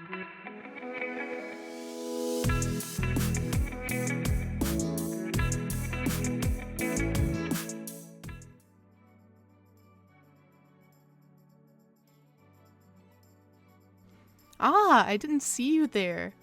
Ah, I didn't see you there.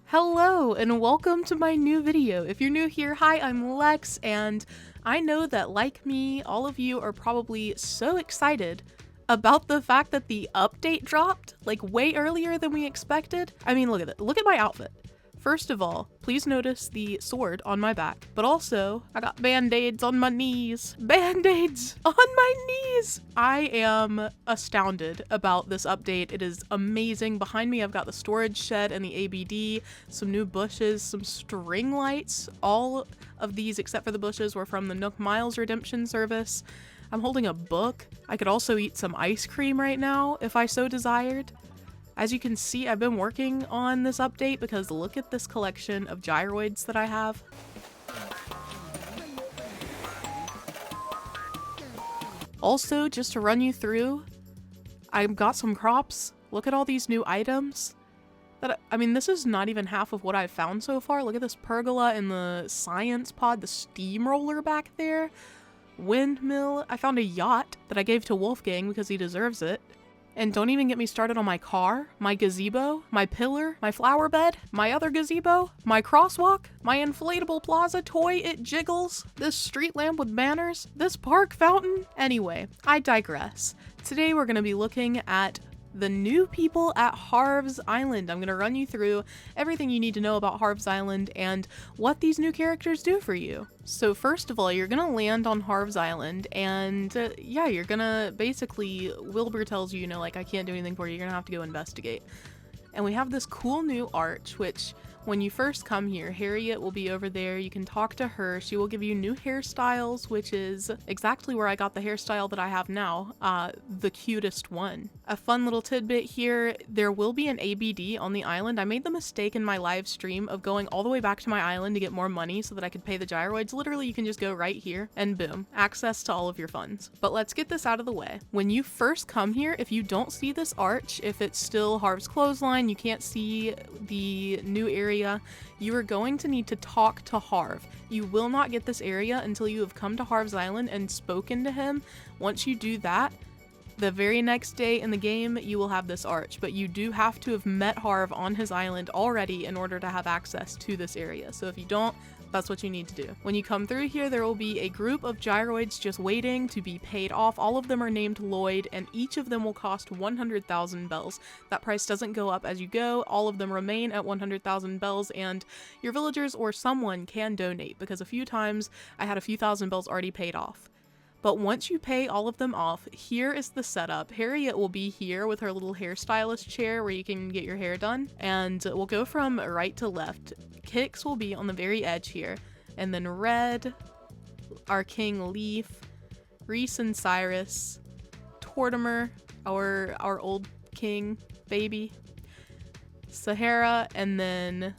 Hello and welcome to my new video. If you're new here, hi, I'm Lex, and I know that like me, all of you are probably so excited about the fact that the update dropped like way earlier than we expected. I mean, look at it. Look at my outfit. First of all, please notice the sword on my back, but also I got band-aids on my knees. Band-aids on my knees! I am astounded about this update. It is amazing. Behind me, I've got the storage shed and the ABD, some new bushes, some string lights. All of these, except for the bushes, were from the Nook Miles redemption service. I'm holding a book. I could also eat some ice cream right now if I so desired. As you can see, I've been working on this update because look at this collection of gyroids that I have. Also, just to run you through, I've got some crops. Look at all these new items. I mean, this is not even half of what I've found so far. Look at this pergola and the science pod, the steamroller back there. Windmill. I found a yacht that I gave to Wolfgang because he deserves it. And don't even get me started on my car, my gazebo, my pillar, my flower bed, my other gazebo, my crosswalk, my inflatable plaza toy, it jiggles, this street lamp with banners, this park fountain. Anyway, I digress. Today we're going to be looking at the new people at Harv's Island. I'm going to run you through everything you need to know about Harv's Island and what these new characters do for you. So first of all, you're going to land on Harv's Island and yeah, you're going to basically, Wilbur tells you, you know, like, I can't do anything for you. You're going to have to go investigate. And we have this cool new arch, which when you first come here, Harriet will be over there. You can talk to her. She will give you new hairstyles, which is exactly where I got the hairstyle that I have now, the cutest one. A fun little tidbit here, there will be an ABD on the island. I made the mistake in my live stream of going all the way back to my island to get more money so that I could pay the gyroids. Literally, you can just go right here and boom, access to all of your funds. But let's get this out of the way. When you first come here, if you don't see this arch, if it's still Harv's Clothesline, you can't see the new area, you are going to need to talk to Harv. You will not get this area until you have come to Harv's Island and spoken to him. Once you do that, the very next day in the game, you will have this arch, but you do have to have met Harv on his island already in order to have access to this area. So if you don't, that's what you need to do. When you come through here, there will be a group of gyroids just waiting to be paid off. All of them are named Lloyd, and each of them will cost 100,000 bells. That price doesn't go up as you go. All of them remain at 100,000 bells, and your villagers or someone can donate, because a few times I had a few thousand bells already paid off. But once you pay all of them off, here is the setup. Harriet will be here with her little hairstylist chair where you can get your hair done. And we'll go from right to left. Kix will be on the very edge here. And then Red, our King Leif, Reese and Cyrus, Tortimer, our old king baby, Saharah, and then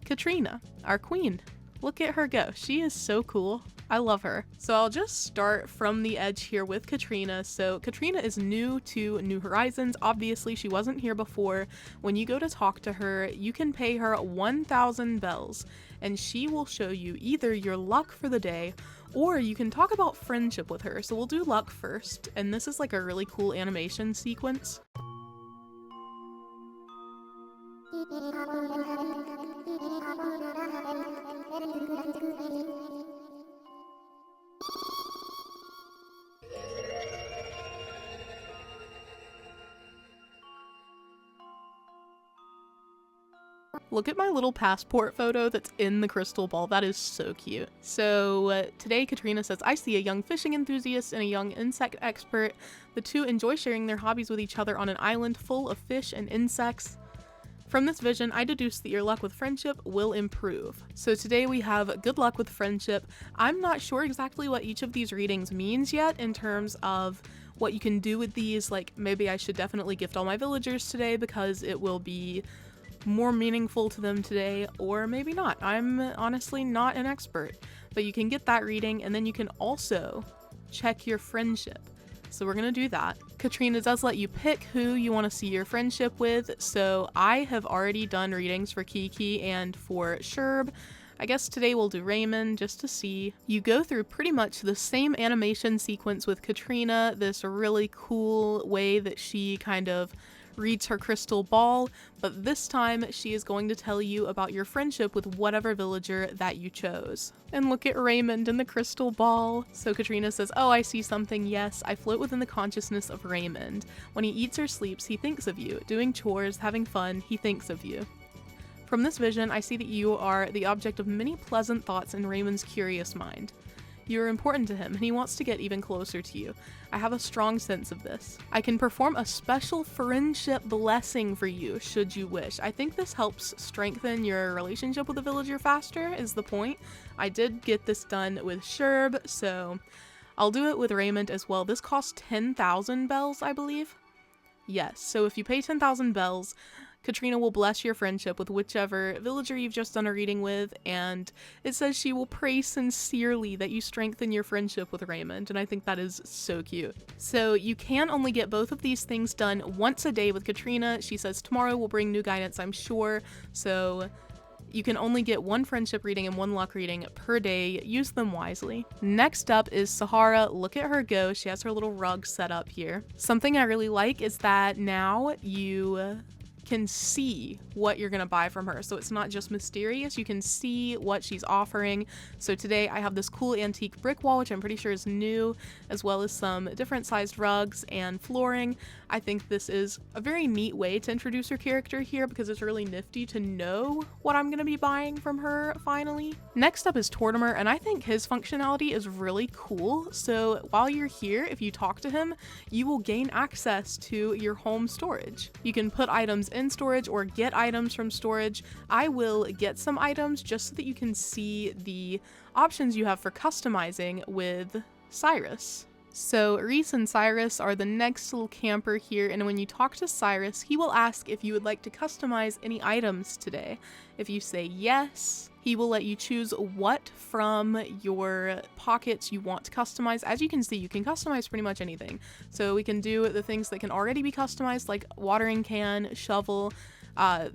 Katrina, our queen. Look at her go. She is so cool. I love her. So I'll just start from the edge here with Katrina. So Katrina is new to New Horizons. Obviously, she wasn't here before. When you go to talk to her, you can pay her 1,000 bells, and she will show you either your luck for the day, or you can talk about friendship with her. So we'll do luck first, and this is like a really cool animation sequence. Look at my little passport photo that's in the crystal ball. That is so cute. So today Katrina says, I see a young fishing enthusiast and a young insect expert. The two enjoy sharing their hobbies with each other on an island full of fish and insects. From this vision, I deduce that your luck with friendship will improve. So today we have good luck with friendship. I'm not sure exactly what each of these readings means yet in terms of what you can do with these. Like, maybe I should definitely gift all my villagers today because it will be more meaningful to them today, or maybe not. I'm honestly not an expert, but you can get that reading, and then you can also check your friendship. So we're gonna do that. Katrina does let you pick who you want to see your friendship with, so I have already done readings for Kiki and for Sherb. I guess today we'll do Raymond just to see. You go through pretty much the same animation sequence with Katrina, this really cool way that she kind of reads her crystal ball, but this time she is going to tell you about your friendship with whatever villager that you chose. And look at Raymond in the crystal ball. So Katrina says, oh, I see something. Yes, I float within the consciousness of Raymond. When he eats or sleeps, he thinks of you. Doing chores, having fun, he thinks of you. From this vision, I see that you are the object of many pleasant thoughts in Raymond's curious mind. You are important to him, and he wants to get even closer to you. I have a strong sense of this. I can perform a special friendship blessing for you, should you wish. I think this helps strengthen your relationship with the villager faster, is the point. I did get this done with Sherb, so I'll do it with Raymond as well. This costs 10,000 bells, I believe. Yes, so if you pay 10,000 bells, Katrina will bless your friendship with whichever villager you've just done a reading with, and it says she will pray sincerely that you strengthen your friendship with Raymond, and I think that is so cute. So you can only get both of these things done once a day with Katrina. She says tomorrow will bring new guidance, I'm sure, so you can only get one friendship reading and one luck reading per day. Use them wisely. Next up is Saharah. Look at her go. She has her little rug set up here. Something I really like is that now you can see what you're gonna buy from her, so it's not just mysterious. You can see what she's offering. So today I have this cool antique brick wall, which I'm pretty sure is new, as well as some different sized rugs and flooring. I think this is a very neat way to introduce her character here because it's really nifty to know what I'm gonna be buying from her finally. Next up is Tortimer, and I think his functionality is really cool. So while you're here, if you talk to him, you will gain access to your home storage. You can put items in storage or get items from storage. I will get some items just so that you can see the options you have for customizing with Cyrus. So Reese and Cyrus are the next little camper here, and when you talk to Cyrus, he will ask if you would like to customize any items today. If you say yes, he will let you choose what from your pockets you want to customize. As you can see, you can customize pretty much anything. So we can do the things that can already be customized, like watering can, shovel.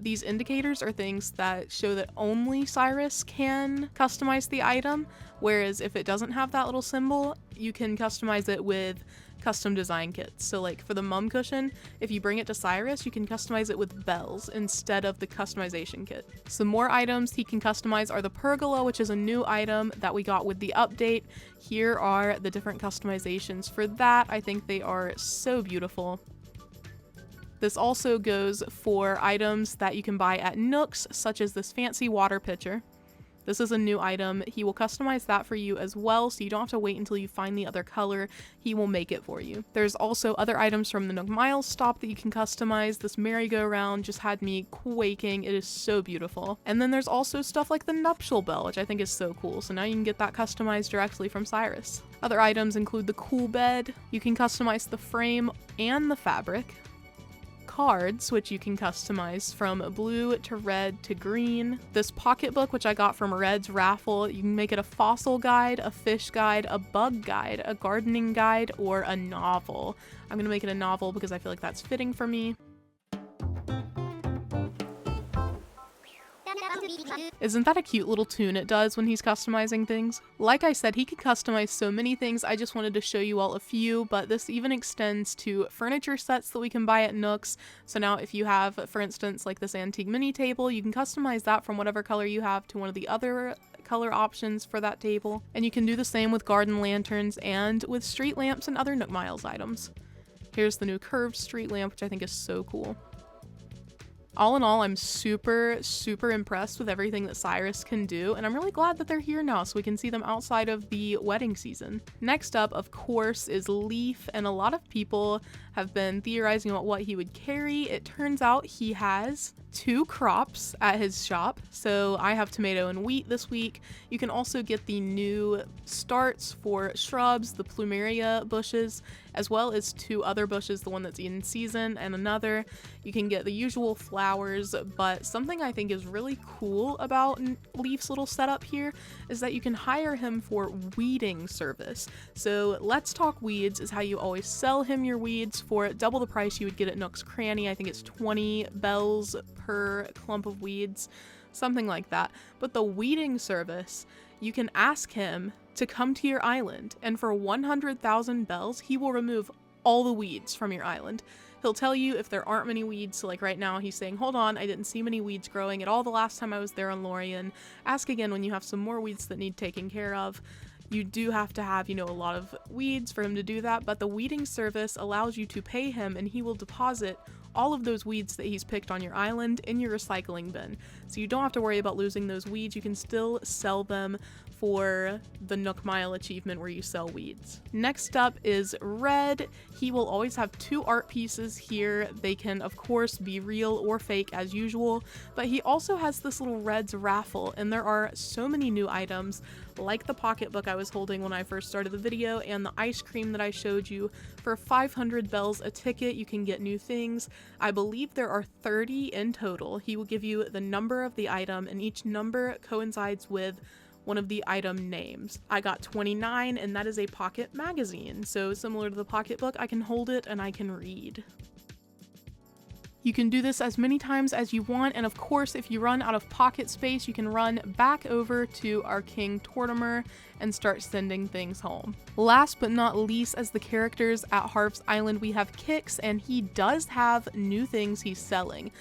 These indicators are things that show that only Cyrus can customize the item, whereas if it doesn't have that little symbol, you can customize it with custom design kits. So like for the mum cushion, if you bring it to Cyrus, you can customize it with bells instead of the customization kit. Some more items he can customize are the pergola, which is a new item that we got with the update. Here are the different customizations for that. I think they are so beautiful. This also goes for items that you can buy at Nooks, such as this fancy water pitcher. This is a new item. He will customize that for you as well, so you don't have to wait until you find the other color. He will make it for you. There's also other items from the Nook Miles stop that you can customize. This merry-go-round just had me quaking. It is so beautiful. And then there's also stuff like the nuptial bell, which I think is so cool. So now you can get that customized directly from Cyrus. Other items include the cool bed. You can customize the frame and the fabric. Cards, which you can customize from blue to red to green. This pocketbook, which I got from Red's raffle, you can make it a fossil guide, a fish guide, a bug guide, a gardening guide, or a novel. I'm gonna make it a novel because I feel like that's fitting for me. Isn't that a cute little tune it does when he's customizing things? Like I said, he can customize so many things. I just wanted to show you all a few, but this even extends to furniture sets that we can buy at Nooks. So now if you have, for instance, like this antique mini table, you can customize that from whatever color you have to one of the other color options for that table. And you can do the same with garden lanterns and with street lamps and other Nook Miles items. Here's the new curved street lamp, which I think is so cool. All in all, I'm super, super impressed with everything that Cyrus can do, and I'm really glad that they're here now so we can see them outside of the wedding season. Next up, of course, is Leif, and a lot of people have been theorizing about what he would carry. It turns out he has 2 crops at his shop. So I have tomato and wheat this week. You can also get the new starts for shrubs, the plumeria bushes, as well as 2 other bushes, the one that's in season and another. You can get the usual flowers, but something I think is really cool about Leif's little setup here is that you can hire him for weeding service. So Let's Talk Weeds is how you always sell him your weeds for double the price you would get at Nook's Cranny. I think it's 20 bells per clump of weeds, something like that. But the weeding service, you can ask him to come to your island, and for 100,000 bells, he will remove all the weeds from your island. He'll tell you if there aren't many weeds, so like right now he's saying, hold on, I didn't see many weeds growing at all the last time I was there on Lorien. Ask again when you have some more weeds that need taken care of. You do have to have, a lot of weeds for him to do that, but the weeding service allows you to pay him and he will deposit all of those weeds that he's picked on your island in your recycling bin. So you don't have to worry about losing those weeds. You can still sell them for the Nook Mile achievement where you sell weeds. Next up is Red. He will always have 2 art pieces here. They can of course be real or fake as usual, but he also has this little Red's raffle, and there are so many new items like the pocketbook I was holding when I first started the video and the ice cream that I showed you. For 500 bells a ticket, you can get new things. I believe there are 30 in total. He will give you the number of the item, and each number coincides with one of the item names. I got 29, and that is a pocket magazine. So similar to the pocketbook, I can hold it and I can read. You can do this as many times as you want, and of course if you run out of pocket space, you can run back over to our King Tortimer and start sending things home. Last but not least, as the characters at Harv's Island, we have Kix, and he does have new things he's selling,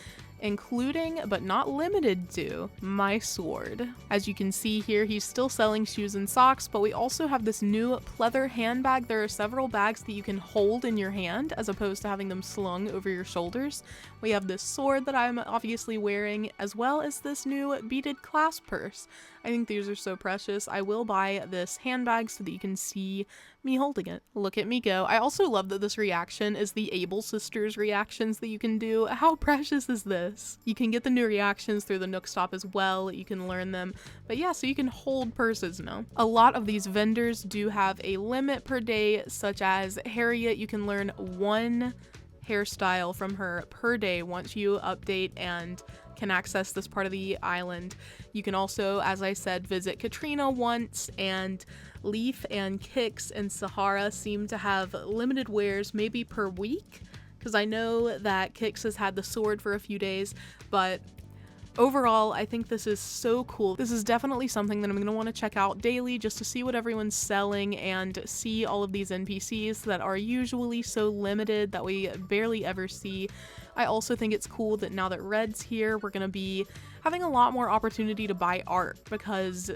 including but not limited to my sword. As you can see here, he's still selling shoes and socks, but we also have this new pleather handbag. There are several bags that you can hold in your hand as opposed to having them slung over your shoulders. We have this sword that I'm obviously wearing, as well as this new beaded clasp purse. I think these are so precious. I will buy this handbag so that you can see me holding it. Look at me go. I also love that this reaction is the Able Sisters reactions that you can do. How precious is this? You can get the new reactions through the Nook Stop as well. You can learn them. But yeah, so you can hold purses now. A lot of these vendors do have a limit per day, such as Harriet. You can learn 1 hairstyle from her per day once you update and can access this part of the island. You can also, as I said, visit Katrina once, and Leif and Kix and Saharah seem to have limited wares, maybe per week, because I know that Kix has had the sword for a few days, but overall, I think this is so cool. This is definitely something that I'm going to want to check out daily just to see what everyone's selling and see all of these NPCs that are usually so limited that we barely ever see. I also think it's cool that now that Red's here, we're going to be having a lot more opportunity to buy art, because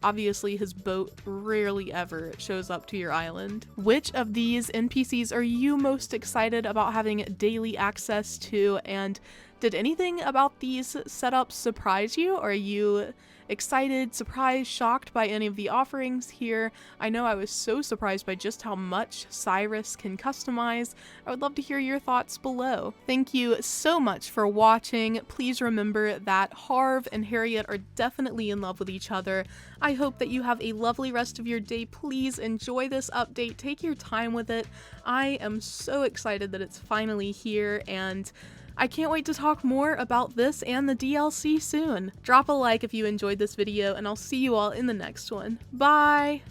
obviously his boat rarely ever shows up to your island. Which of these NPCs are you most excited about having daily access to, and did anything about these setups surprise you? Are you excited, surprised, shocked by any of the offerings here? I know I was so surprised by just how much Cyrus can customize. I would love to hear your thoughts below. Thank you so much for watching. Please remember that Harv and Harriet are definitely in love with each other. I hope that you have a lovely rest of your day. Please enjoy this update. Take your time with it. I am so excited that it's finally here, and I can't wait to talk more about this and the DLC soon. Drop a like if you enjoyed this video, and I'll see you all in the next one. Bye!